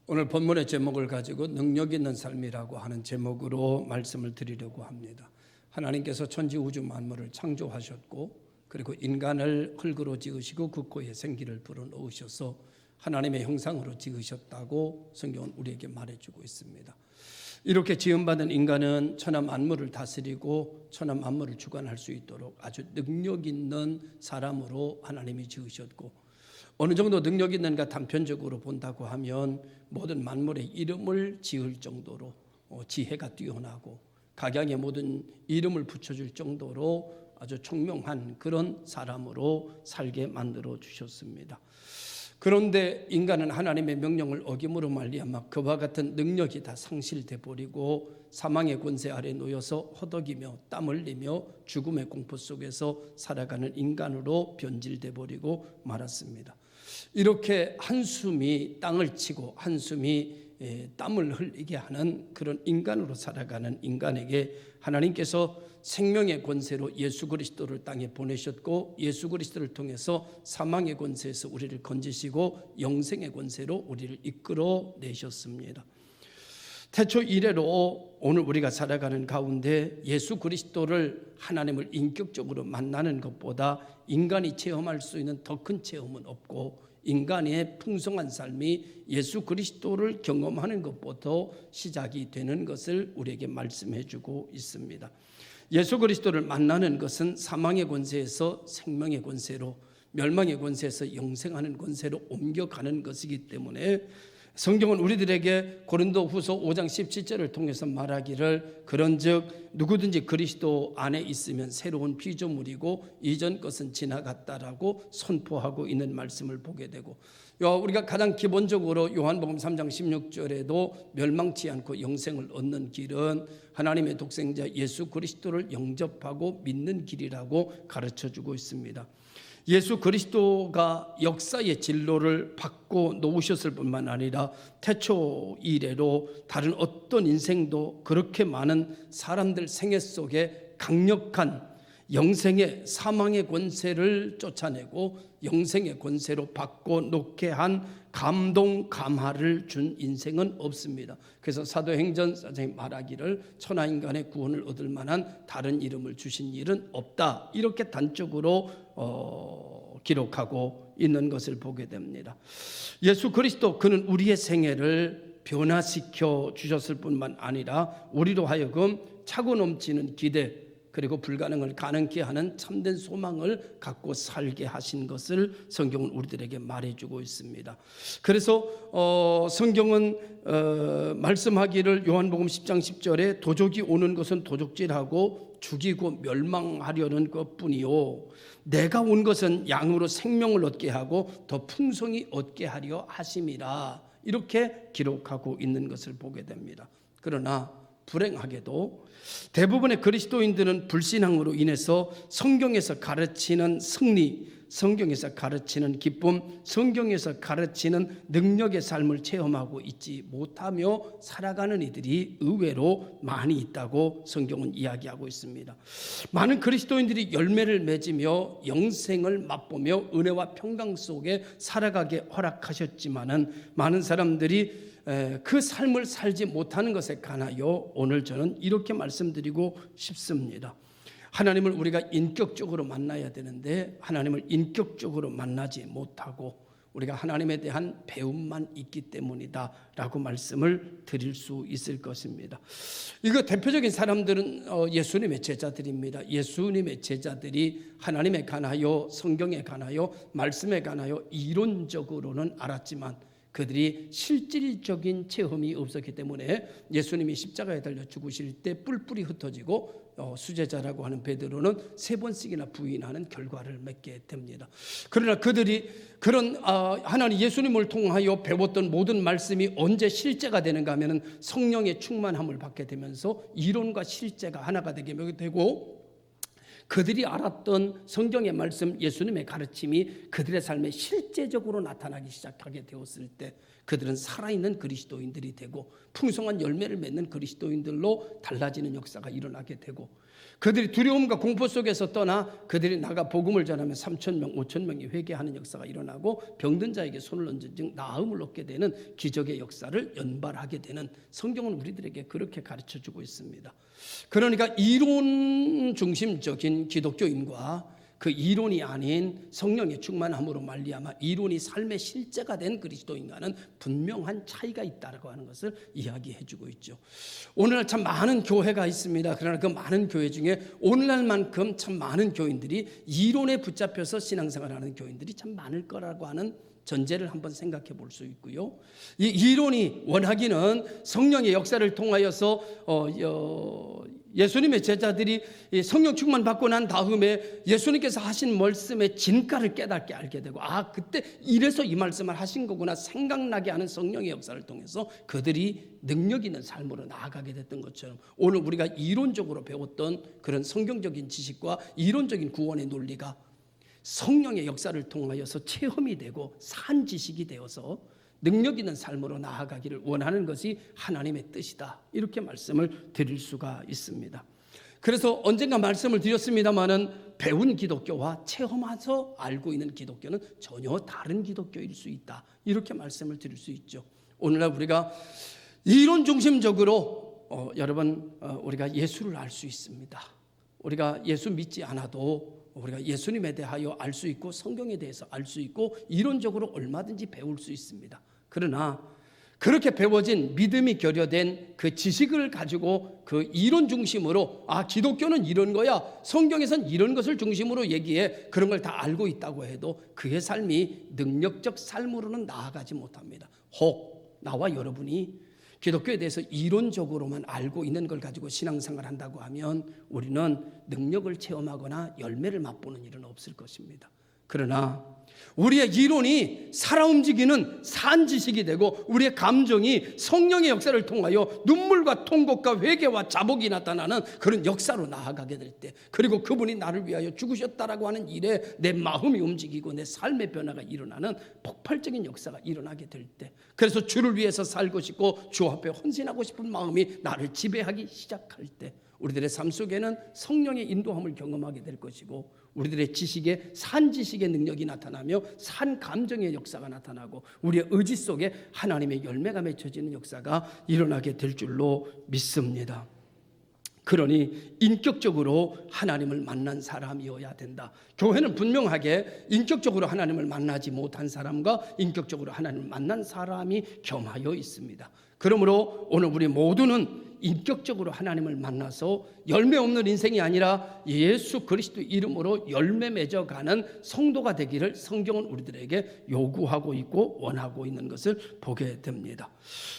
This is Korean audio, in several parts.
오늘 본문의 제목을 가지고 능력 있는 삶이라고 하는 제목으로 말씀을 드리려고 합니다. 하나님께서 천지 우주 만물을 창조하셨고 그리고 인간을 흙으로 지으시고 그 코에 생기를 불어넣으셔서 하나님의 형상으로 지으셨다고 성경은 우리에게 말해주고 있습니다. 이렇게 지음받은 인간은 천하 만물을 다스리고 천하 만물을 주관할 수 있도록 아주 능력 있는 사람으로 하나님이 지으셨고, 어느 정도 능력 있는가 단편적으로 본다고 하면 모든 만물의 이름을 지을 정도로 지혜가 뛰어나고 각양의 모든 이름을 붙여줄 정도로 아주 총명한 그런 사람으로 살게 만들어 주셨습니다. 그런데 인간은 하나님의 명령을 어김으로 말미암아 그와 같은 능력이 다 상실돼 버리고 사망의 권세 아래 놓여서 허덕이며 땀 흘리며 죽음의 공포 속에서 살아가는 인간으로 변질돼 버리고 말았습니다. 이렇게 한숨이 땅을 치고 한숨이 땀을 흘리게 하는 그런 인간으로 살아가는 인간에게 하나님께서 생명의 권세로 예수 그리스도를 땅에 보내셨고, 예수 그리스도를 통해서 사망의 권세에서 우리를 건지시고 영생의 권세로 우리를 이끌어 내셨습니다. 태초 이래로 오늘 우리가 살아가는 가운데 예수 그리스도를, 하나님을 인격적으로 만나는 것보다 인간이 체험할 수 있는 더 큰 체험은 없고, 인간의 풍성한 삶이 예수 그리스도를 경험하는 것부터 시작이 되는 것을 우리에게 말씀해 주고 있습니다. 예수 그리스도를 만나는 것은 사망의 권세에서 생명의 권세로, 멸망의 권세에서 영생하는 권세로 옮겨가는 것이기 때문에 성경은 우리들에게 고린도후서 5장 17절을 통해서 말하기를 그런즉 누구든지 그리스도 안에 있으면 새로운 피조물이고 이전 것은 지나갔다라고 선포하고 있는 말씀을 보게 되고, 우리가 가장 기본적으로 요한복음 3장 16절에도 멸망치 않고 영생을 얻는 길은 하나님의 독생자 예수 그리스도를 영접하고 믿는 길이라고 가르쳐주고 있습니다. 예수 그리스도가 역사의 진로를 바꿔 놓으셨을 뿐만 아니라 태초 이래로 다른 어떤 인생도 그렇게 많은 사람들 생애 속에 강력한 영생의 사망의 권세를 쫓아내고 영생의 권세로 바꿔놓게 한 감동 감화를 준 인생은 없습니다. 그래서 사도행전 4장에 말하기를 천하인간의 구원을 얻을 만한 다른 이름을 주신 일은 없다, 이렇게 단적으로 기록하고 있는 것을 보게 됩니다. 예수 그리스도, 그는 우리의 생애를 변화시켜 주셨을 뿐만 아니라 우리로 하여금 차고 넘치는 기대 그리고 불가능을 가능케 하는 참된 소망을 갖고 살게 하신 것을 성경은 우리들에게 말해주고 있습니다. 그래서 성경은 말씀하기를 요한복음 10장 10절에 도적이 오는 것은 도적질하고 죽이고 멸망하려는 것뿐이요 내가 온 것은 양으로 생명을 얻게 하고 더 풍성히 얻게 하려 하심이라, 이렇게 기록하고 있는 것을 보게 됩니다. 그러나 불행하게도 대부분의 그리스도인들은 불신앙으로 인해서 성경에서 가르치는 승리, 성경에서 가르치는 기쁨, 성경에서 가르치는 능력의 삶을 체험하고 있지 못하며 살아가는 이들이 의외로 많이 있다고 성경은 이야기하고 있습니다. 많은 그리스도인들이 열매를 맺으며 영생을 맛보며 은혜와 평강 속에 살아가게 허락하셨지만은 많은 사람들이 그 삶을 살지 못하는 것에 관하여 오늘 저는 이렇게 말씀드리고 싶습니다. 하나님을 우리가 인격적으로 만나야 되는데 하나님을 인격적으로 만나지 못하고 우리가 하나님에 대한 배움만 있기 때문이다 라고 말씀을 드릴 수 있을 것입니다. 이거 대표적인 사람들은 예수님의 제자들입니다. 예수님의 제자들이 하나님에 관하여, 성경에 관하여, 말씀에 관하여 이론적으로는 알았지만 그들이 실질적인 체험이 없었기 때문에 예수님이 십자가에 달려 죽으실 때 뿔뿔이 흩어지고 수제자라고 하는 베드로는 3번씩이나 부인하는 결과를 맺게 됩니다. 그러나 그들이 그런 하나님 예수님을 통하여 배웠던 모든 말씀이 언제 실제가 되는가 하면은 성령의 충만함을 받게 되면서 이론과 실제가 하나가 되게 되고, 그들이 알았던 성경의 말씀, 예수님의 가르침이 그들의 삶에 실제적으로 나타나기 시작하게 되었을 때 그들은 살아있는 그리스도인들이 되고 풍성한 열매를 맺는 그리스도인들로 달라지는 역사가 일어나게 되고, 그들이 두려움과 공포 속에서 떠나 그들이 나가 복음을 전하면 3,000명, 5,000명이 회개하는 역사가 일어나고, 병든 자에게 손을 얹은 즉 나음을 얻게 되는 기적의 역사를 연발하게 되는, 성경은 우리들에게 그렇게 가르쳐주고 있습니다. 그러니까 이론 중심적인 기독교인과 그 이론이 아닌 성령의 충만함으로 말미암아 이론이 삶의 실제가 된 그리스도인과는 분명한 차이가 있다고 하는 것을 이야기해주고 있죠. 오늘날 참 많은 교회가 있습니다. 그러나 그 많은 교회 중에 오늘날만큼 참 많은 교인들이 이론에 붙잡혀서 신앙생활하는 교인들이 참 많을 거라고 하는 전제를 한번 생각해 볼 수 있고요. 이 이론이 원하기는 성령의 역사를 통하여서 예수님의 제자들이 성령 충만 받고 난 다음에 예수님께서 하신 말씀의 진가를 깨닫게 알게 되고, 그때 이래서 이 말씀을 하신 거구나 생각나게 하는 성령의 역사를 통해서 그들이 능력 있는 삶으로 나아가게 됐던 것처럼, 오늘 우리가 이론적으로 배웠던 그런 성경적인 지식과 이론적인 구원의 논리가 성령의 역사를 통하여서 체험이 되고 산 지식이 되어서 능력 있는 삶으로 나아가기를 원하는 것이 하나님의 뜻이다, 이렇게 말씀을 드릴 수가 있습니다. 그래서 언젠가 말씀을 드렸습니다마는 배운 기독교와 체험해서 알고 있는 기독교는 전혀 다른 기독교일 수 있다, 이렇게 말씀을 드릴 수 있죠. 오늘날 우리가 이론 중심적으로 여러분 우리가 예수를 알 수 있습니다. 우리가 예수 믿지 않아도 우리가 예수님에 대하여 알 수 있고 성경에 대해서 알 수 있고 이론적으로 얼마든지 배울 수 있습니다. 그러나 그렇게 배워진 믿음이 결여된 그 지식을 가지고 그 이론 중심으로 기독교는 이런 거야, 성경에선 이런 것을 중심으로 얘기해, 그런 걸 다 알고 있다고 해도 그의 삶이 능력적 삶으로는 나아가지 못합니다. 혹 나와 여러분이 기독교에 대해서 이론적으로만 알고 있는 걸 가지고 신앙생활을 한다고 하면 우리는 능력을 체험하거나 열매를 맛보는 일은 없을 것입니다. 그러나 우리의 이론이 살아 움직이는 산 지식이 되고, 우리의 감정이 성령의 역사를 통하여 눈물과 통곡과 회개와 자복이 나타나는 그런 역사로 나아가게 될 때, 그리고 그분이 나를 위하여 죽으셨다라고 하는 일에 내 마음이 움직이고 내 삶의 변화가 일어나는 폭발적인 역사가 일어나게 될 때, 그래서 주를 위해서 살고 싶고 주 앞에 헌신하고 싶은 마음이 나를 지배하기 시작할 때, 우리들의 삶 속에는 성령의 인도함을 경험하게 될 것이고, 우리들의 지식에 산 지식의 능력이 나타나며 산 감정의 역사가 나타나고, 우리의 의지 속에 하나님의 열매가 맺혀지는 역사가 일어나게 될 줄로 믿습니다. 그러니 인격적으로 하나님을 만난 사람이어야 된다. 교회는 분명하게 인격적으로 하나님을 만나지 못한 사람과 인격적으로 하나님을 만난 사람이 겸하여 있습니다. 그러므로 오늘 우리 모두는 인격적으로 하나님을 만나서 열매 없는 인생이 아니라 예수 그리스도 이름으로 열매 맺어가는 성도가 되기를 성경은 우리들에게 요구하고 있고 원하고 있는 것을 보게 됩니다.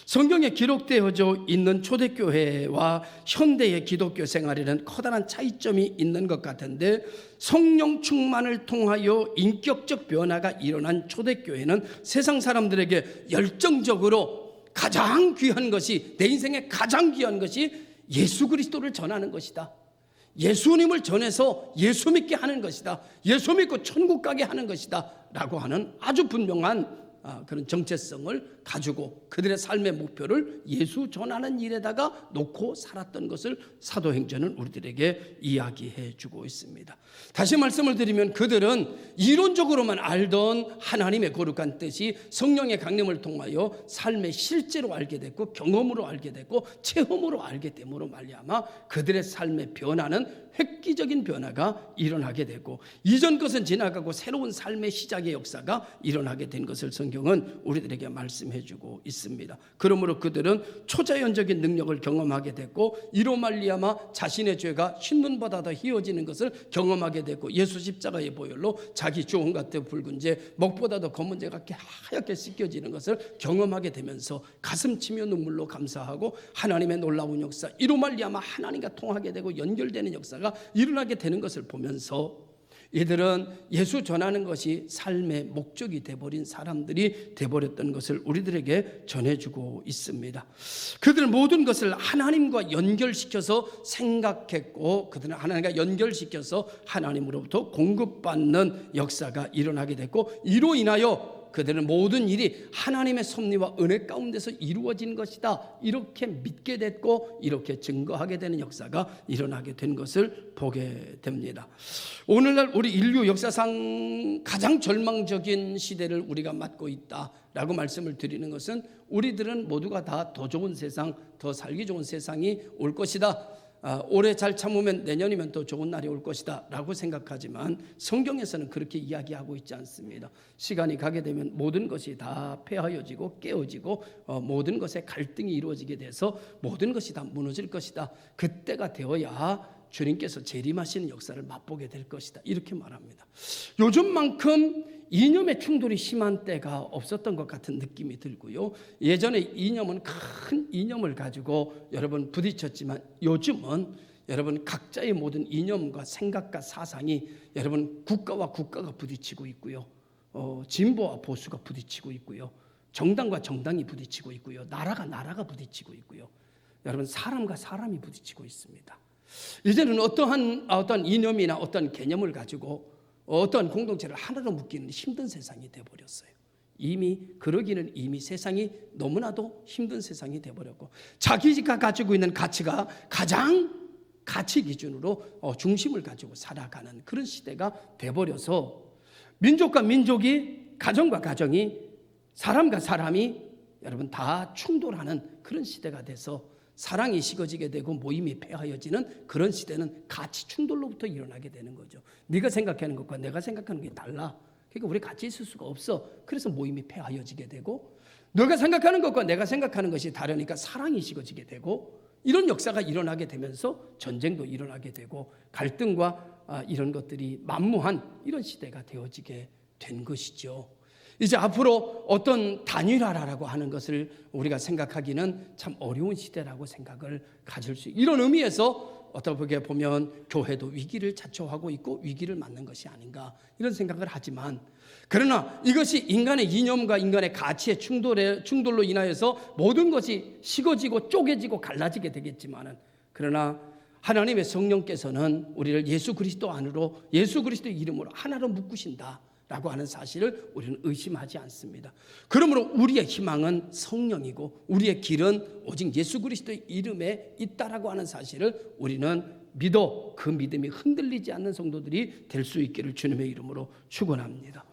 성경에 기록되어져 있는 초대교회와 현대의 기독교 생활에는 커다란 차이점이 있는 것 같은데, 성령 충만을 통하여 인격적 변화가 일어난 초대교회는 세상 사람들에게 열정적으로 가장 귀한 것이, 내 인생에 가장 귀한 것이 예수 그리스도를 전하는 것이다, 예수님을 전해서 예수 믿게 하는 것이다, 예수 믿고 천국 가게 하는 것이다 라고 하는 아주 분명한 그런 정체성을 가지고 그들의 삶의 목표를 예수 전하는 일에다가 놓고 살았던 것을 사도행전은 우리들에게 이야기해 주고 있습니다. 다시 말씀을 드리면 그들은 이론적으로만 알던 하나님의 거룩한 뜻이 성령의 강림을 통하여 삶의 실제로 알게 됐고 경험으로 알게 됐고 체험으로 알게 됨으로 말미암아 그들의 삶의 변화는 획기적인 변화가 일어나게 되고, 이전 것은 지나가고 새로운 삶의 시작의 역사가 일어나게 된 것을 성경은 우리들에게 말씀해 주고 있습니다. 그러므로 그들은 초자연적인 능력을 경험하게 됐고, 이로 말미암아 자신의 죄가 흰눈보다 더 희어지는 것을 경험하게 됐고, 예수 십자가의 보혈로 자기 주홍 같은 붉은 죄, 먹보다 더 검은 죄가 하얗게 씻겨지는 것을 경험하게 되면서 가슴 치며 눈물로 감사하고, 하나님의 놀라운 역사, 이로 말미암아 하나님과 통하게 되고 연결되는 역사가 일어나게 되는 것을 보면서 이들은 예수 전하는 것이 삶의 목적이 돼버린 사람들이 돼버렸던 것을 우리들에게 전해주고 있습니다. 그들은 모든 것을 하나님과 연결시켜서 생각했고, 그들은 하나님과 연결시켜서 하나님으로부터 공급받는 역사가 일어나게 됐고, 이로 인하여 그들은 모든 일이 하나님의 섭리와 은혜 가운데서 이루어진 것이다, 이렇게 믿게 됐고 이렇게 증거하게 되는 역사가 일어나게 된 것을 보게 됩니다. 오늘날 우리 인류 역사상 가장 절망적인 시대를 우리가 맞고 있다라고 말씀을 드리는 것은, 우리들은 모두가 다 더 좋은 세상, 더 살기 좋은 세상이 올 것이다, 올해 잘 참으면 내년이면 더 좋은 날이 올 것이다 라고 생각하지만, 성경에서는 그렇게 이야기하고 있지 않습니다. 시간이 가게 되면 모든 것이 다 폐하여지고 깨어지고 모든 것에 갈등이 이루어지게 돼서 모든 것이 다 무너질 것이다. 그때가 되어야 주님께서 재림하시는 역사를 맛보게 될 것이다, 이렇게 말합니다. 요즘만큼 이념의 충돌이 심한 때가 없었던 것 같은 느낌이 들고요. 예전에 이념은 큰 이념을 가지고 여러분 부딪혔지만, 요즘은 여러분 각자의 모든 이념과 생각과 사상이 여러분 국가와 국가가 부딪히고 있고요, 진보와 보수가 부딪히고 있고요, 정당과 정당이 부딪히고 있고요, 나라가 부딪히고 있고요, 여러분 사람과 사람이 부딪히고 있습니다. 이제는 어떠한 이념이나 어떤 개념을 가지고 어떤 공동체를 하나로 묶기는 힘든 세상이 되어버렸어요. 그러기는 이미 세상이 너무나도 힘든 세상이 되어버렸고, 자기가 가지고 있는 가치가 가장 가치 기준으로 중심을 가지고 살아가는 그런 시대가 되어버려서, 민족과 민족이, 가정과 가정이, 사람과 사람이 여러분 다 충돌하는 그런 시대가 돼서 사랑이 식어지게 되고 모임이 폐하여지는 그런 시대는 가치 충돌로부터 일어나게 되는 거죠. 네가 생각하는 것과 내가 생각하는 게 달라, 그러니까 우리 같이 있을 수가 없어. 그래서 모임이 폐하여지게 되고, 너가 생각하는 것과 내가 생각하는 것이 다르니까 사랑이 식어지게 되고, 이런 역사가 일어나게 되면서 전쟁도 일어나게 되고 갈등과 이런 것들이 만무한 이런 시대가 되어지게 된 것이죠. 이제 앞으로 어떤 단일화라고 하는 것을 우리가 생각하기는 참 어려운 시대라고 생각을 가질 수, 이런 의미에서 어떻게 보면 교회도 위기를 자초하고 있고 위기를 맞는 것이 아닌가, 이런 생각을 하지만, 그러나 이것이 인간의 이념과 인간의 가치의 충돌로 인하여서 모든 것이 식어지고 쪼개지고 갈라지게 되겠지만은, 그러나 하나님의 성령께서는 우리를 예수 그리스도 안으로, 예수 그리스도의 이름으로 하나로 묶으신다 라고 하는 사실을 우리는 의심하지 않습니다. 그러므로 우리의 희망은 성령이고 우리의 길은 오직 예수 그리스도의 이름에 있다라고 하는 사실을 우리는 믿어 그 믿음이 흔들리지 않는 성도들이 될 수 있기를 주님의 이름으로 축원합니다.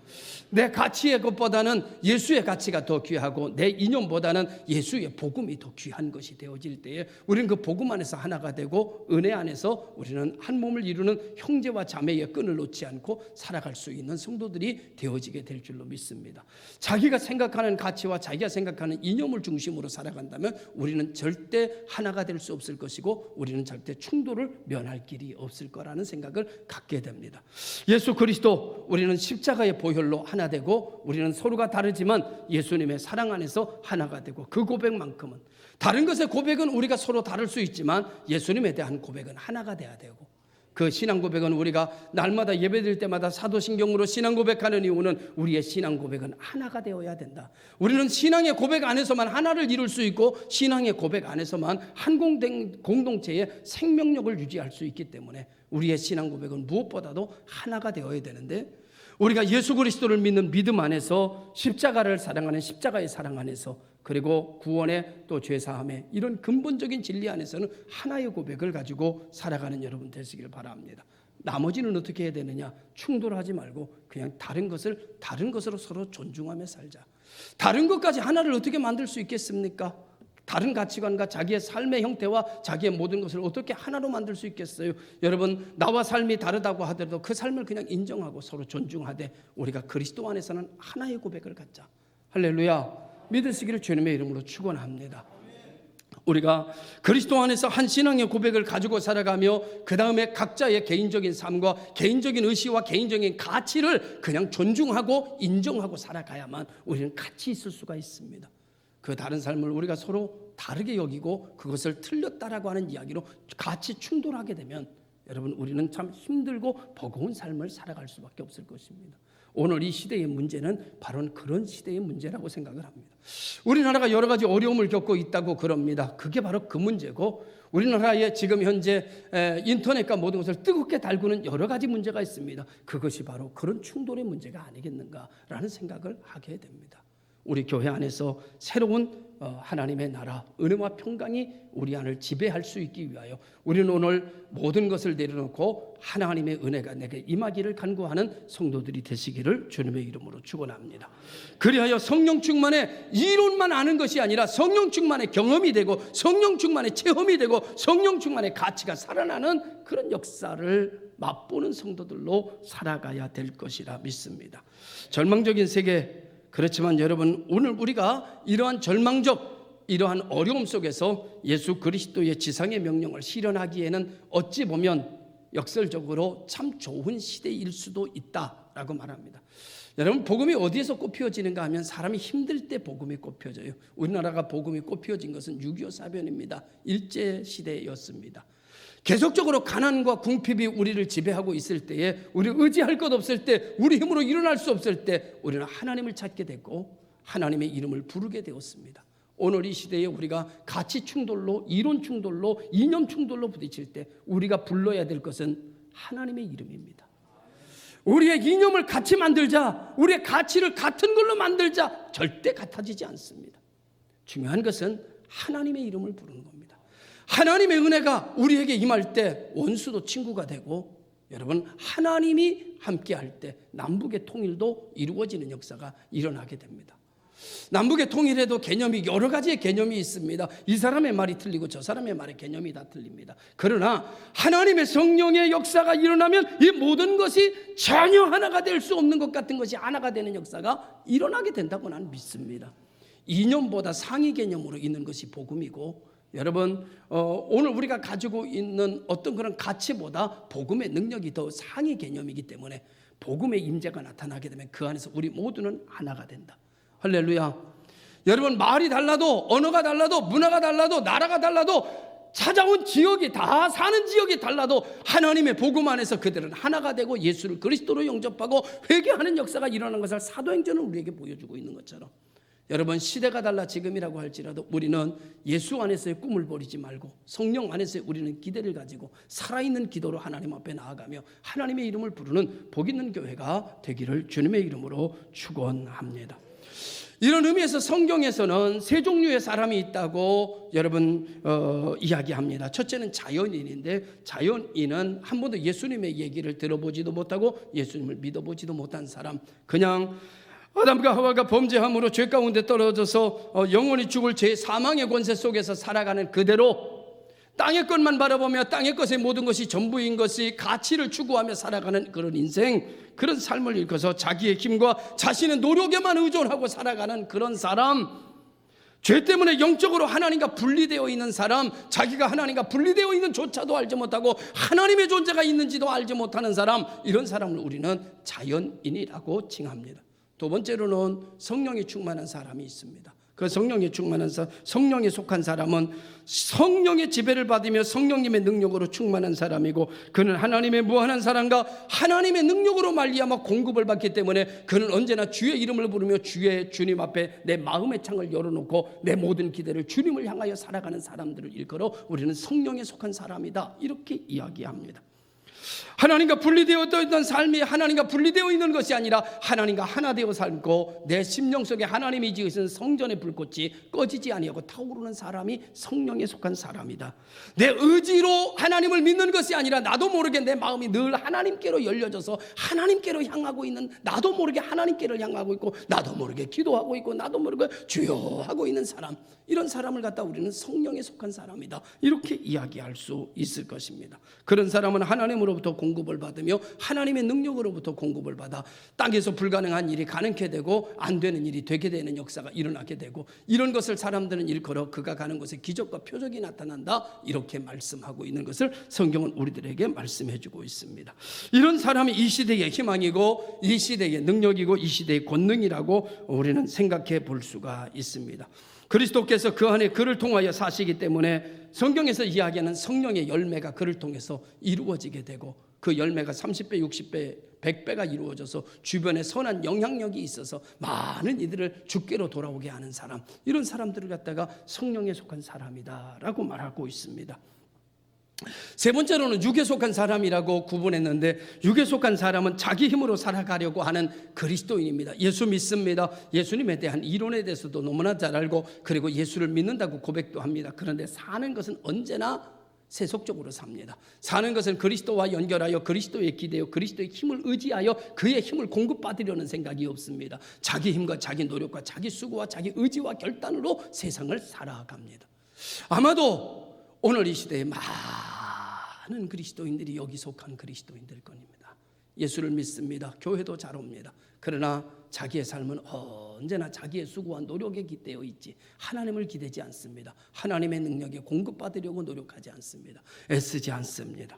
내 가치의 것보다는 예수의 가치가 더 귀하고 내 이념보다는 예수의 복음이 더 귀한 것이 되어질 때에 우리는 그 복음 안에서 하나가 되고 은혜 안에서 우리는 한 몸을 이루는 형제와 자매의 끈을 놓지 않고 살아갈 수 있는 성도들이 되어지게 될 줄로 믿습니다. 자기가 생각하는 가치와 자기가 생각하는 이념을 중심으로 살아간다면 우리는 절대 하나가 될 수 없을 것이고 우리는 절대 충돌을 면할 길이 없을 거라는 생각을 갖게 됩니다. 예수 그리스도, 우리는 십자가의 보혈로 하나 되고 우리는 서로가 다르지만 예수님의 사랑 안에서 하나가 되고, 그 고백만큼은, 다른 것의 고백은 우리가 서로 다를 수 있지만 예수님에 대한 고백은 하나가 돼야 되고, 그 신앙 고백은 우리가 날마다 예배드릴 때마다 사도신경으로 신앙 고백하는 이유는 우리의 신앙 고백은 하나가 되어야 된다. 우리는 신앙의 고백 안에서만 하나를 이룰 수 있고 신앙의 고백 안에서만 한 공동체의 생명력을 유지할 수 있기 때문에 우리의 신앙 고백은 무엇보다도 하나가 되어야 되는데, 우리가 예수 그리스도를 믿는 믿음 안에서, 십자가를 사랑하는 십자가의 사랑 안에서, 그리고 구원의 또 죄사함의 이런 근본적인 진리 안에서는 하나의 고백을 가지고 살아가는 여러분 되시길 바랍니다. 나머지는 어떻게 해야 되느냐? 충돌하지 말고 그냥 다른 것으로 서로 존중하며 살자. 다른 것까지 하나를 어떻게 만들 수 있겠습니까? 다른 가치관과 자기의 삶의 형태와 자기의 모든 것을 어떻게 하나로 만들 수 있겠어요? 여러분, 나와 삶이 다르다고 하더라도 그 삶을 그냥 인정하고 서로 존중하되 우리가 그리스도 안에서는 하나의 고백을 갖자. 할렐루야. 믿으시기를 주님의 이름으로 축원합니다. 우리가 그리스도 안에서 한 신앙의 고백을 가지고 살아가며 그 다음에 각자의 개인적인 삶과 개인적인 의식과 개인적인 가치를 그냥 존중하고 인정하고 살아가야만 우리는 같이 있을 수가 있습니다. 그 다른 삶을 우리가 서로 다르게 여기고 그것을 틀렸다라고 하는 이야기로 같이 충돌하게 되면 여러분, 우리는 참 힘들고 버거운 삶을 살아갈 수밖에 없을 것입니다. 오늘 이 시대의 문제는 바로 그런 시대의 문제라고 생각을 합니다. 우리나라가 여러 가지 어려움을 겪고 있다고 그럽니다. 그게 바로 그 문제고, 우리나라에 지금 현재 인터넷과 모든 것을 뜨겁게 달구는 여러 가지 문제가 있습니다. 그것이 바로 그런 충돌의 문제가 아니겠는가라는 생각을 하게 됩니다. 우리 교회 안에서 새로운 하나님의 나라, 은혜와 평강이 우리 안을 지배할 수 있기 위하여 우리는 오늘 모든 것을 내려놓고 하나님의 은혜가 내게 임하기를 간구하는 성도들이 되시기를 주님의 이름으로 축원합니다. 그리하여 성령 충만의 이론만 아는 것이 아니라 성령 충만의 경험이 되고 성령 충만의 체험이 되고 성령 충만의 가치가 살아나는 그런 역사를 맛보는 성도들로 살아가야 될 것이라 믿습니다. 절망적인 세계, 그렇지만 여러분, 오늘 우리가 이러한 이러한 어려움 속에서 예수 그리스도의 지상의 명령을 실현하기에는 어찌 보면 역설적으로 참 좋은 시대일 수도 있다라고 말합니다. 여러분, 복음이 어디에서 꽃피워지는가 하면 사람이 힘들 때 복음이 꽃피워져요. 우리나라가 복음이 꽃피워진 것은 6.25 사변입니다. 일제시대였습니다. 계속적으로 가난과 궁핍이 우리를 지배하고 있을 때에, 우리 의지할 것 없을 때, 우리 힘으로 일어날 수 없을 때 우리는 하나님을 찾게 됐고 하나님의 이름을 부르게 되었습니다. 오늘 이 시대에 우리가 가치 충돌로, 이론 충돌로, 이념 충돌로 부딪힐 때 우리가 불러야 될 것은 하나님의 이름입니다. 우리의 이념을 같이 만들자, 우리의 가치를 같은 걸로 만들자, 절대 같아지지 않습니다. 중요한 것은 하나님의 이름을 부르는 겁니다. 하나님의 은혜가 우리에게 임할 때 원수도 친구가 되고, 여러분, 하나님이 함께할 때 남북의 통일도 이루어지는 역사가 일어나게 됩니다. 남북의 통일에도 개념이, 여러 가지의 개념이 있습니다. 이 사람의 말이 틀리고 저 사람의 말의 개념이 다 틀립니다. 그러나 하나님의 성령의 역사가 일어나면 이 모든 것이 전혀 하나가 될 수 없는 것 같은 것이 하나가 되는 역사가 일어나게 된다고 나는 믿습니다. 이념보다 상위 개념으로 있는 것이 복음이고, 여러분, 오늘 우리가 가지고 있는 어떤 그런 가치보다 복음의 능력이 더 상위 개념이기 때문에 복음의 임재가 나타나게 되면 그 안에서 우리 모두는 하나가 된다. 할렐루야. 여러분, 말이 달라도, 언어가 달라도, 문화가 달라도, 나라가 달라도, 찾아온 지역이, 다 사는 지역이 달라도 하나님의 복음 안에서 그들은 하나가 되고 예수를 그리스도로 영접하고 회개하는 역사가 일어나는 것을 사도행전은 우리에게 보여주고 있는 것처럼, 여러분, 시대가 달라 지금이라고 할지라도 우리는 예수 안에서의 꿈을 버리지 말고 성령 안에서의 우리는 기대를 가지고 살아있는 기도로 하나님 앞에 나아가며 하나님의 이름을 부르는 복 있는 교회가 되기를 주님의 이름으로 축원합니다. 이런 의미에서 성경에서는 세 종류의 사람이 있다고 여러분 이야기합니다. 첫째는 자연인인데, 자연인은 한 번도 예수님의 얘기를 들어보지도 못하고 예수님을 믿어보지도 못한 사람, 그냥 아담과 하와가 범죄함으로 죄 가운데 떨어져서 영원히 죽을 죄 사망의 권세 속에서 살아가는 그대로 땅의 것만 바라보며 땅의 것의 모든 것이 전부인 것이 가치를 추구하며 살아가는 그런 인생, 그런 삶을 일궈서 자기의 힘과 자신의 노력에만 의존하고 살아가는 그런 사람, 죄 때문에 영적으로 하나님과 분리되어 있는 사람, 자기가 하나님과 분리되어 있는 조차도 알지 못하고 하나님의 존재가 있는지도 알지 못하는 사람, 이런 사람을 우리는 자연인이라고 칭합니다. 두 번째로는 성령이 충만한 사람이 있습니다. 그 성령이 충만한 성령에 속한 사람은 성령의 지배를 받으며 성령님의 능력으로 충만한 사람이고, 그는 하나님의 무한한 사랑과 하나님의 능력으로 말미암아 공급을 받기 때문에 그는 언제나 주의 이름을 부르며 주님 앞에 내 마음의 창을 열어놓고 내 모든 기대를 주님을 향하여 살아가는 사람들을 일컬어 우리는 성령에 속한 사람이다, 이렇게 이야기합니다. 하나님과 분리되어 있던 삶이 하나님과 분리되어 있는 것이 아니라 하나님과 하나 되어 살고 내 심령 속에 하나님이 지으신 성전의 불꽃이 꺼지지 아니하고 타오르는 사람이 성령에 속한 사람이다. 내 의지로 하나님을 믿는 것이 아니라 나도 모르게 내 마음이 늘 하나님께로 열려져서 하나님께로 향하고 있는, 나도 모르게 하나님께로 향하고 있고 나도 모르게 기도하고 있고 나도 모르게 주여 하고 있는 사람, 이런 사람을 갖다 우리는 성령에 속한 사람이다, 이렇게 이야기할 수 있을 것입니다. 그런 사람은 하나님으로부터 공급을 받으며 하나님의 능력으로부터 공급을 받아 땅에서 불가능한 일이 가능케 되고 안 되는 일이 되게 되는 역사가 일어나게 되고, 이런 것을 사람들은 일컬어 그가 가는 곳에 기적과 표적이 나타난다, 이렇게 말씀하고 있는 것을 성경은 우리들에게 말씀해 주고 있습니다. 이런 사람이 이 시대의 희망이고 이 시대의 능력이고 이 시대의 권능이라고 우리는 생각해 볼 수가 있습니다. 그리스도께서 그 안에 그를 통하여 사시기 때문에 성경에서 이야기하는 성령의 열매가 그를 통해서 이루어지게 되고, 그 열매가 30배, 60배, 100배가 이루어져서 주변에 선한 영향력이 있어서 많은 이들을 주께로 돌아오게 하는 사람, 이런 사람들을 갖다가 성령에 속한 사람이다라고 말하고 있습니다. 세 번째로는 육에 속한 사람이라고 구분했는데, 육에 속한 사람은 자기 힘으로 살아가려고 하는 그리스도인입니다. 예수 믿습니다. 예수님에 대한 이론에 대해서도 너무나 잘 알고, 그리고 예수를 믿는다고 고백도 합니다. 그런데 사는 것은 언제나 세속적으로 삽니다. 사는 것은 그리스도와 연결하여 그리스도에 기대어 그리스도의 힘을 의지하여 그의 힘을 공급받으려는 생각이 없습니다. 자기 힘과 자기 노력과 자기 수고와 자기 의지와 결단으로 세상을 살아갑니다. 아마도 오늘 이 시대에 많은 그리스도인들이 여기 속한 그리스도인들 겁니다. 예수를 믿습니다. 교회도 잘 옵니다. 그러나 자기의 삶은 언제나 자기의 수고와 노력에 기대어 있지 하나님을 기대지 않습니다. 하나님의 능력에 공급받으려고 노력하지 않습니다. 애쓰지 않습니다.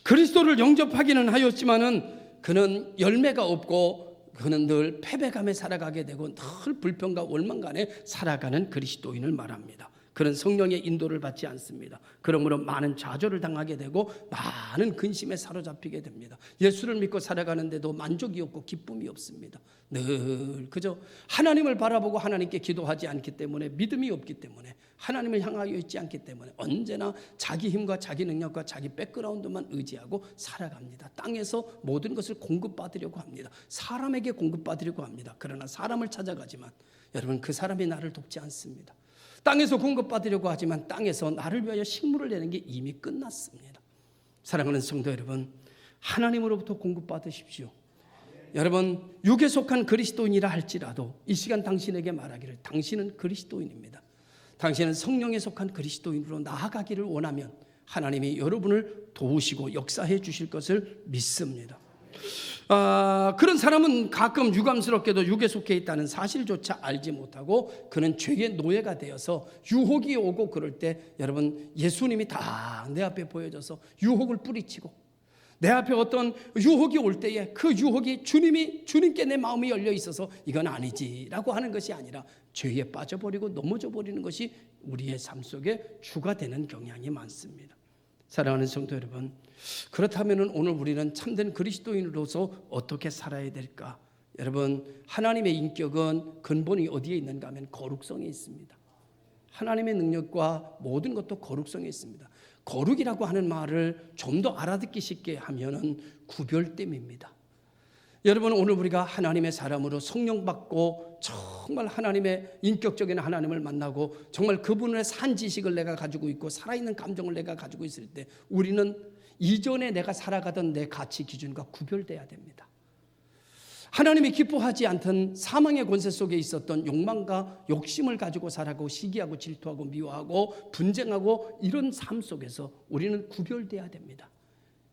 그리스도를 영접하기는 하였지만은 그는 열매가 없고 그는 늘 패배감에 살아가게 되고 늘 불평과 원망간에 살아가는 그리스도인을 말합니다. 그런 성령의 인도를 받지 않습니다. 그러므로 많은 좌절을 당하게 되고 많은 근심에 사로잡히게 됩니다. 예수를 믿고 살아가는데도 만족이 없고 기쁨이 없습니다. 늘 그저 하나님을 바라보고 하나님께 기도하지 않기 때문에, 믿음이 없기 때문에, 하나님을 향하여 있지 않기 때문에 언제나 자기 힘과 자기 능력과 자기 백그라운드만 의지하고 살아갑니다. 땅에서 모든 것을 공급받으려고 합니다. 사람에게 공급받으려고 합니다. 그러나 사람을 찾아가지만 여러분, 그 사람이 나를 돕지 않습니다. 땅에서 공급받으려고 하지만 땅에서 나를 위하여 식물을 내는 게 이미 끝났습니다. 사랑하는 성도 여러분, 하나님으로부터 공급받으십시오. 여러분, 육에 속한 그리스도인이라 할지라도 이 시간 당신에게 말하기를, 당신은 그리스도인입니다. 당신은 성령에 속한 그리스도인으로 나아가기를 원하면 하나님이 여러분을 도우시고 역사해 주실 것을 믿습니다. 그런 사람은 가끔 유감스럽게도 육에 속해 있다는 사실조차 알지 못하고 그는 죄의 노예가 되어서 유혹이 오고 그럴 때 여러분, 예수님이 다 내 앞에 보여져서 유혹을 뿌리치고, 내 앞에 어떤 유혹이 올 때에 그 유혹이 주님께 내 마음이 열려 있어서 이건 아니지라고 하는 것이 아니라 죄에 빠져버리고 넘어져 버리는 것이 우리의 삶 속에 주가 되는 경향이 많습니다. 사랑하는 성도 여러분, 그렇다면 오늘 우리는 참된 그리스도인으로서 어떻게 살아야 될까? 여러분, 하나님의 인격은 근본이 어디에 있는가 하면 거룩성에 있습니다. 하나님의 능력과 모든 것도 거룩성에 있습니다. 거룩이라고 하는 말을 좀 더 알아듣기 쉽게 하면은 구별됨입니다. 여러분, 오늘 우리가 하나님의 사람으로 성령 받고 정말 하나님의 인격적인 하나님을 만나고 정말 그분의 산 지식을 내가 가지고 있고 살아있는 감정을 내가 가지고 있을 때 우리는 이전에 내가 살아가던 내 가치 기준과 구별돼야 됩니다. 하나님이 기뻐하지 않던 사망의 권세 속에 있었던 욕망과 욕심을 가지고 살아가고 시기하고 질투하고 미워하고 분쟁하고 이런 삶 속에서 우리는 구별돼야 됩니다.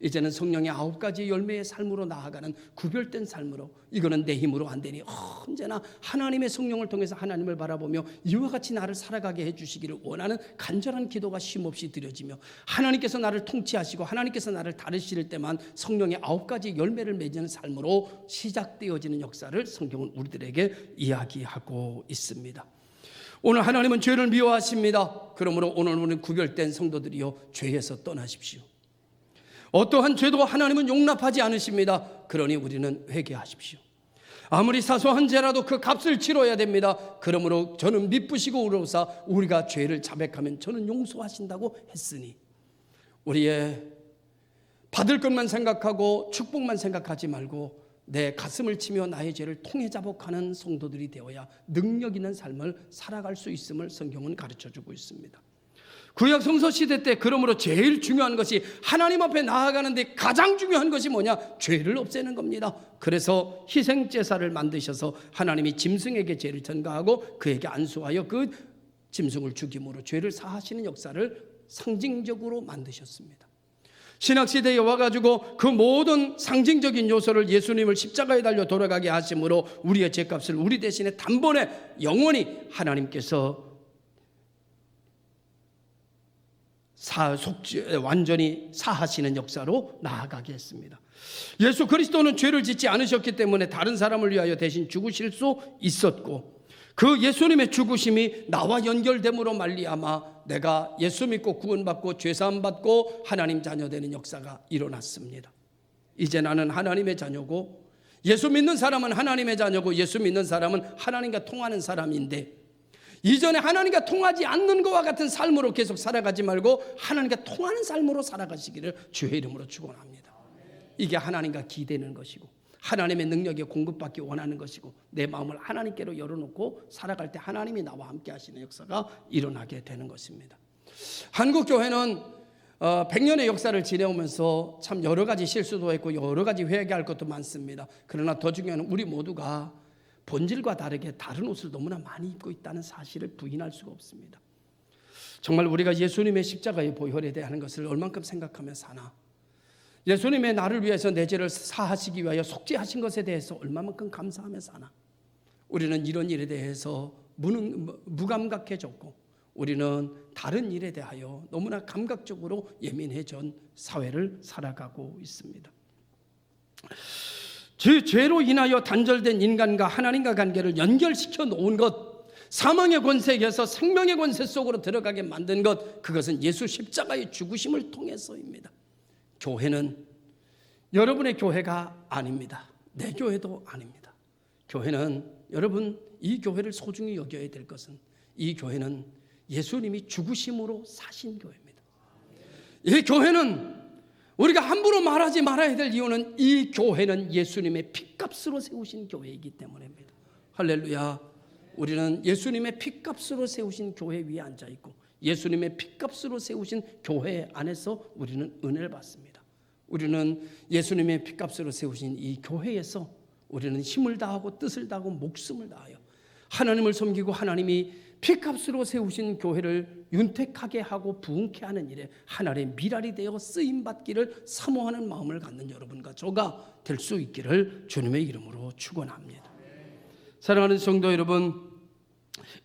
이제는 성령의 9가지 열매의 삶으로 나아가는 구별된 삶으로, 이거는 내 힘으로 안 되니 언제나 하나님의 성령을 통해서 하나님을 바라보며 이와 같이 나를 살아가게 해주시기를 원하는 간절한 기도가 쉼없이 드려지며, 하나님께서 나를 통치하시고 하나님께서 나를 다루실 때만 성령의 9가지 열매를 맺는 삶으로 시작되어지는 역사를 성경은 우리들에게 이야기하고 있습니다. 오늘 하나님은 죄를 미워하십니다. 그러므로 오늘 우리는 구별된 성도들이여 죄에서 떠나십시오. 어떠한 죄도 하나님은 용납하지 않으십니다. 그러니 우리는 회개하십시오. 아무리 사소한 죄라도 그 값을 치러야 됩니다. 그러므로 저는 미쁘시고 의로우사 우리가 죄를 자백하면 저는 용서하신다고 했으니, 우리의 받을 것만 생각하고 축복만 생각하지 말고 내 가슴을 치며 나의 죄를 통해자복하는 성도들이 되어야 능력 있는 삶을 살아갈 수 있음을 성경은 가르쳐주고 있습니다. 구약 성서 시대 때 그러므로 제일 중요한 것이 하나님 앞에 나아가는데 가장 중요한 것이 뭐냐? 죄를 없애는 겁니다. 그래서 희생제사를 만드셔서 하나님이 짐승에게 죄를 전가하고 그에게 안수하여 그 짐승을 죽임으로 죄를 사하시는 역사를 상징적으로 만드셨습니다. 신학시대에 와가지고 그 모든 상징적인 요소를 예수님을 십자가에 달려 돌아가게 하심으로 우리의 죄값을 우리 대신에 단번에 영원히 하나님께서 완전히 사하시는 역사로 나아가게 했습니다. 예수 그리스도는 죄를 짓지 않으셨기 때문에 다른 사람을 위하여 대신 죽으실 수 있었고, 그 예수님의 죽으심이 나와 연결됨으로 말미암아 내가 예수 믿고 구원받고 죄사함 받고 하나님 자녀 되는 역사가 일어났습니다. 이제 나는 하나님의 자녀고, 예수 믿는 사람은 하나님의 자녀고, 예수 믿는 사람은 하나님과 통하는 사람인데, 이전에 하나님과 통하지 않는 것과 같은 삶으로 계속 살아가지 말고 하나님과 통하는 삶으로 살아가시기를 주의 이름으로 축원합니다. 이게 하나님과 기대는 것이고, 하나님의 능력에 공급받기 원하는 것이고, 내 마음을 하나님께로 열어놓고 살아갈 때 하나님이 나와 함께 하시는 역사가 일어나게 되는 것입니다. 한국 교회는 100년의 역사를 지내오면서 참 여러 가지 실수도 했고 여러 가지 회개할 것도 많습니다. 그러나 더 중요한 우리 모두가 본질과 다르게 다른 옷을 너무나 많이 입고 있다는 사실을 부인할 수가 없습니다. 정말 우리가 예수님의 십자가의 보혈에 대한 것을 얼만큼 생각하며 사나, 예수님의 나를 위해서 내 죄를 사하시기 위하여 속죄하신 것에 대해서 얼마만큼 감사하며 사나. 우리는 이런 일에 대해서 무감각해졌고, 우리는 다른 일에 대하여 너무나 감각적으로 예민해진 사회를 살아가고 있습니다. 죄로 인하여 단절된 인간과 하나님과 관계를 연결시켜 놓은 것, 사망의 권세에서 생명의 권세 속으로 들어가게 만든 것, 그것은 예수 십자가의 죽으심을 통해서입니다. 교회는 여러분의 교회가 아닙니다. 내 교회도 아닙니다. 교회는, 여러분, 이 교회를 소중히 여겨야 될 것은, 이 교회는 예수님이 죽으심으로 사신 교회입니다. 이 교회는 우리가 함부로 말하지 말아야 될 이유는, 이 교회는 예수님의 핏값으로 세우신 교회이기 때문입니다. 할렐루야. 우리는 예수님의 핏값으로 세우신 교회 위에 앉아있고, 예수님의 핏값으로 세우신 교회 안에서 우리는 은혜를 받습니다. 우리는 예수님의 핏값으로 세우신 이 교회에서 우리는 힘을 다하고 뜻을 다하고 목숨을 다하여 하나님을 섬기고, 하나님이 핏값으로 세우신 교회를 윤택하게 하고 부흥케 하는 일에 하나님의 미랄이 되어 쓰임받기를 사모하는 마음을 갖는 여러분과 저가 될 수 있기를 주님의 이름으로 축원합니다. 사랑하는 성도 여러분,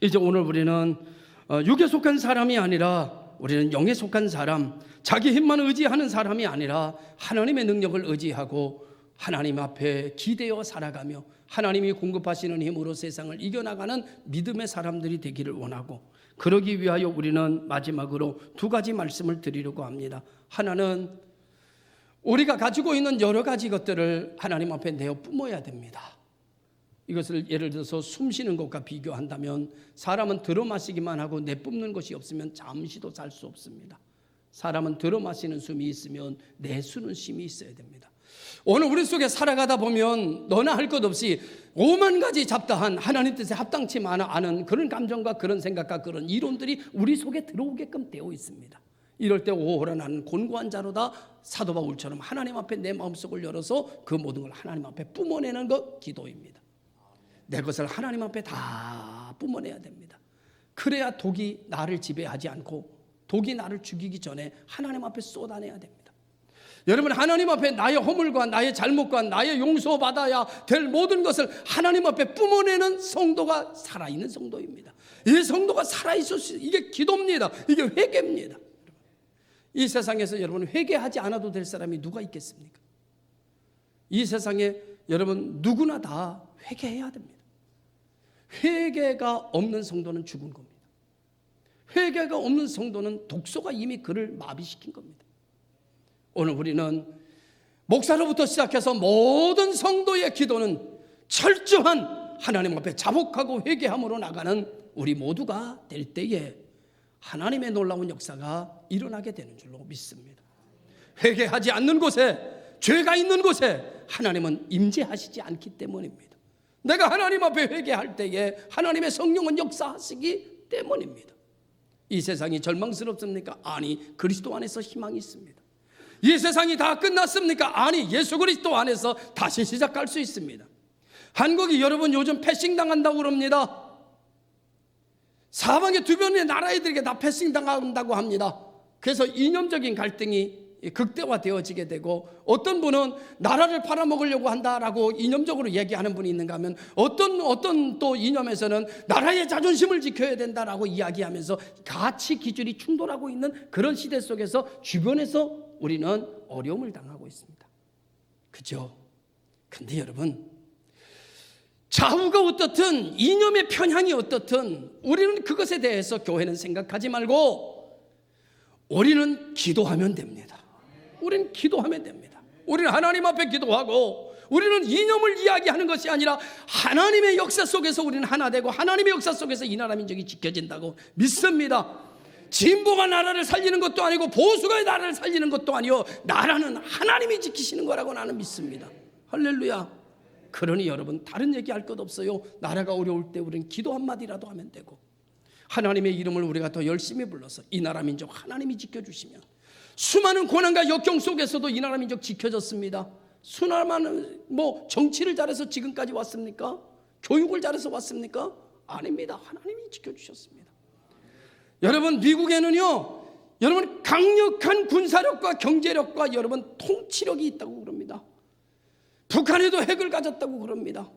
이제 오늘 우리는 육에 속한 사람이 아니라 우리는 영에 속한 사람, 자기 힘만 의지하는 사람이 아니라 하나님의 능력을 의지하고 하나님 앞에 기대어 살아가며 하나님이 공급하시는 힘으로 세상을 이겨나가는 믿음의 사람들이 되기를 원하고, 그러기 위하여 우리는 마지막으로 두 가지 말씀을 드리려고 합니다. 하나는 우리가 가지고 있는 여러 가지 것들을 하나님 앞에 내어 뿜어야 됩니다. 이것을 예를 들어서 숨 쉬는 것과 비교한다면, 사람은 들어 마시기만 하고 내뿜는 것이 없으면 잠시도 살 수 없습니다. 사람은 들어 마시는 숨이 있으면 내쉬는 쉼이 있어야 됩니다. 오늘 우리 속에 살아가다 보면 너나 할 것 없이 5만 가지 잡다한 하나님 뜻에 합당치 않은 그런 감정과 그런 생각과 그런 이론들이 우리 속에 들어오게끔 되어 있습니다. 이럴 때 오호라 나는 곤고한 자로다, 사도 바울처럼 하나님 앞에 내 마음속을 열어서 그 모든 걸 하나님 앞에 뿜어내는 것, 기도입니다. 내 것을 하나님 앞에 다 뿜어내야 됩니다. 그래야 독이 나를 지배하지 않고 독이 나를 죽이기 전에 하나님 앞에 쏟아내야 됩니다. 여러분, 하나님 앞에 나의 허물과 나의 잘못과 나의 용서받아야 될 모든 것을 하나님 앞에 뿜어내는 성도가 살아있는 성도입니다. 이 성도가 살아있을 이게 기도입니다. 이게 회개입니다. 이 세상에서 여러분, 회개하지 않아도 될 사람이 누가 있겠습니까? 이 세상에 여러분 누구나 다 회개해야 됩니다. 회개가 없는 성도는 죽은 겁니다. 회개가 없는 성도는 독소가 이미 그를 마비시킨 겁니다. 오늘 우리는 목사로부터 시작해서 모든 성도의 기도는 철저한 하나님 앞에 자복하고 회개함으로 나가는 우리 모두가 될 때에 하나님의 놀라운 역사가 일어나게 되는 줄로 믿습니다. 회개하지 않는 곳에, 죄가 있는 곳에 하나님은 임재하시지 않기 때문입니다. 내가 하나님 앞에 회개할 때에 하나님의 성령은 역사하시기 때문입니다. 이 세상이 절망스럽습니까? 아니, 그리스도 안에서 희망이 있습니다. 이 세상이 다 끝났습니까? 아니, 예수 그리스도 안에서 다시 시작할 수 있습니다. 한국이 여러분 요즘 패싱당한다고 그럽니다. 사방의 주변의 나라애들에게 다 패싱당한다고 합니다. 그래서 이념적인 갈등이 극대화되어지게 되고, 어떤 분은 나라를 팔아먹으려고 한다라고 이념적으로 얘기하는 분이 있는가 하면, 어떤 또 이념에서는 나라의 자존심을 지켜야 된다라고 이야기하면서 가치 기준이 충돌하고 있는 그런 시대 속에서 주변에서 우리는 어려움을 당하고 있습니다. 그죠? 근데 여러분, 좌우가 어떻든 이념의 편향이 어떻든 우리는 그것에 대해서 교회는 생각하지 말고 우리는 기도하면 됩니다. 우리는 기도하면 됩니다. 우리는 하나님 앞에 기도하고 우리는 이념을 이야기하는 것이 아니라 하나님의 역사 속에서 우리는 하나 되고 하나님의 역사 속에서 이 나라 민족이 지켜진다고 믿습니다. 진보가 나라를 살리는 것도 아니고 보수가 나라를 살리는 것도 아니요, 나라는 하나님이 지키시는 거라고 나는 믿습니다. 할렐루야. 그러니 여러분, 다른 얘기할 것 없어요. 나라가 어려울 때 우리는 기도 한마디라도 하면 되고, 하나님의 이름을 우리가 더 열심히 불러서 이 나라 민족 하나님이 지켜주시면, 수많은 고난과 역경 속에서도 이 나라 민족 지켜졌습니다. 수많은 정치를 잘해서 지금까지 왔습니까? 교육을 잘해서 왔습니까? 아닙니다. 하나님이 지켜주셨습니다. 여러분, 미국에는요, 여러분 강력한 군사력과 경제력과 여러분 통치력이 있다고 그럽니다. 북한에도 핵을 가졌다고 그럽니다.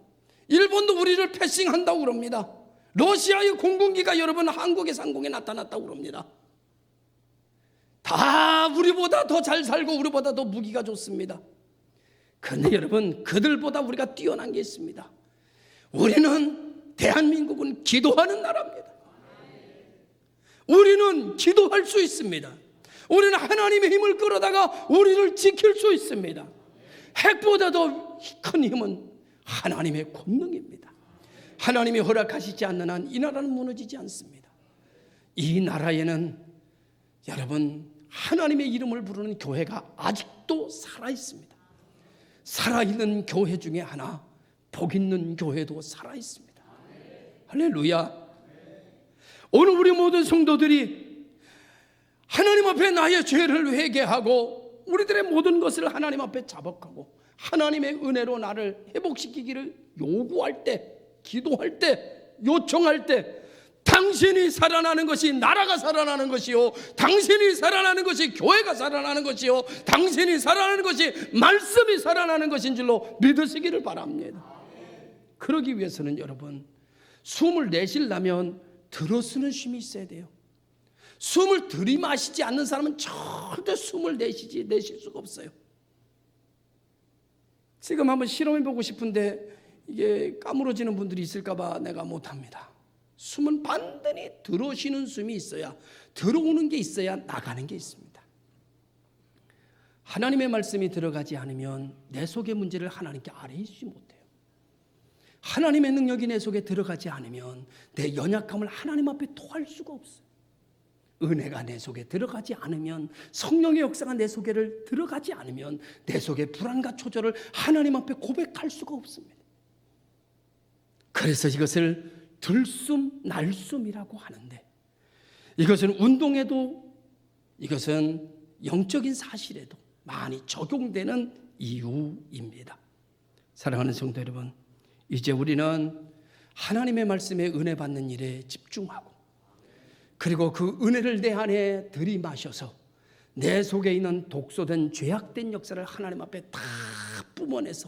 일본도 우리를 패싱한다고 그럽니다. 러시아의 공군기가 여러분 한국의 상공에 나타났다고 그럽니다. 다 우리보다 더 잘 살고 우리보다 더 무기가 좋습니다. 그런데 여러분, 그들보다 우리가 뛰어난 게 있습니다. 우리는, 대한민국은 기도하는 나라입니다. 우리는 기도할 수 있습니다. 우리는 하나님의 힘을 끌어다가 우리를 지킬 수 있습니다. 핵보다 더 큰 힘은 하나님의 권능입니다. 하나님이 허락하시지 않는 한 이 나라는 무너지지 않습니다. 이 나라에는 여러분, 하나님의 이름을 부르는 교회가 아직도 살아있습니다. 살아있는 교회 중에 하나, 복 있는 교회도 살아있습니다. 할렐루야. 오늘 우리 모든 성도들이 하나님 앞에 나의 죄를 회개하고 우리들의 모든 것을 하나님 앞에 자복하고 하나님의 은혜로 나를 회복시키기를 요구할 때, 기도할 때, 요청할 때, 당신이 살아나는 것이 나라가 살아나는 것이요, 당신이 살아나는 것이 교회가 살아나는 것이요, 당신이 살아나는 것이 말씀이 살아나는 것인 줄로 믿으시기를 바랍니다. 그러기 위해서는 여러분, 숨을 내쉬려면 들어쓰는 쉼이 있어야 돼요. 숨을 들이마시지 않는 사람은 절대 숨을 내쉴 수가 없어요. 지금 한번 실험해보고 싶은데 이게 까무러지는 분들이 있을까봐 내가 못합니다. 숨은 반드시 들어쉬는 숨이 있어야, 들어오는 게 있어야 나가는 게 있습니다. 하나님의 말씀이 들어가지 않으면 내 속의 문제를 하나님께 아뢰지 못해요. 하나님의 능력이 내 속에 들어가지 않으면 내 연약함을 하나님 앞에 토할 수가 없어요. 은혜가 내 속에 들어가지 않으면, 성령의 역사가 내 속에를 들어가지 않으면 내 속의 불안과 초조를 하나님 앞에 고백할 수가 없습니다. 그래서 이것을 들숨, 날숨이라고 하는데, 이것은 운동에도, 이것은 영적인 사실에도 많이 적용되는 이유입니다. 사랑하는 성도 여러분, 이제 우리는 하나님의 말씀에 은혜 받는 일에 집중하고, 그리고 그 은혜를 내 안에 들이마셔서 내 속에 있는 독소된 죄악된 역사를 하나님 앞에 다 뿜어내서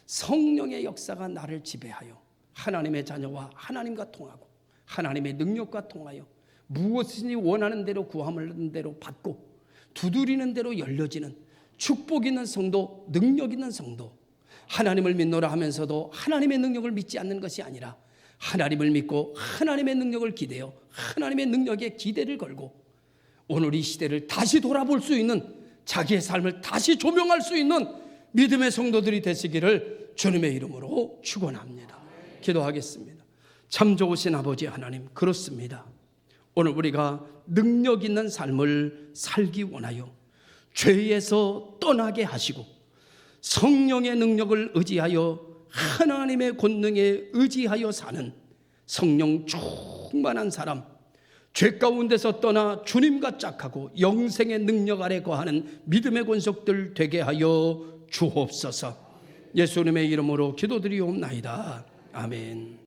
성령의 역사가 나를 지배하여 하나님의 자녀와 하나님과 통하고 하나님의 능력과 통하여 무엇이든지 원하는 대로 구하는 대로 받고 두드리는 대로 열려지는 축복 있는 성도, 능력 있는 성도, 하나님을 믿노라 하면서도 하나님의 능력을 믿지 않는 것이 아니라 하나님을 믿고 하나님의 능력을 기대어 하나님의 능력에 기대를 걸고 오늘 이 시대를 다시 돌아볼 수 있는, 자기의 삶을 다시 조명할 수 있는 믿음의 성도들이 되시기를 주님의 이름으로 축원합니다. 기도하겠습니다. 참 좋으신 아버지 하나님, 그렇습니다. 오늘 우리가 능력 있는 삶을 살기 원하여 죄에서 떠나게 하시고 성령의 능력을 의지하여 하나님의 권능에 의지하여 사는 성령 충만한 사람, 죄 가운데서 떠나 주님과 짝하고 영생의 능력 아래 거하는 믿음의 권속들 되게 하여 주옵소서. 예수님의 이름으로 기도드리옵나이다. 아멘.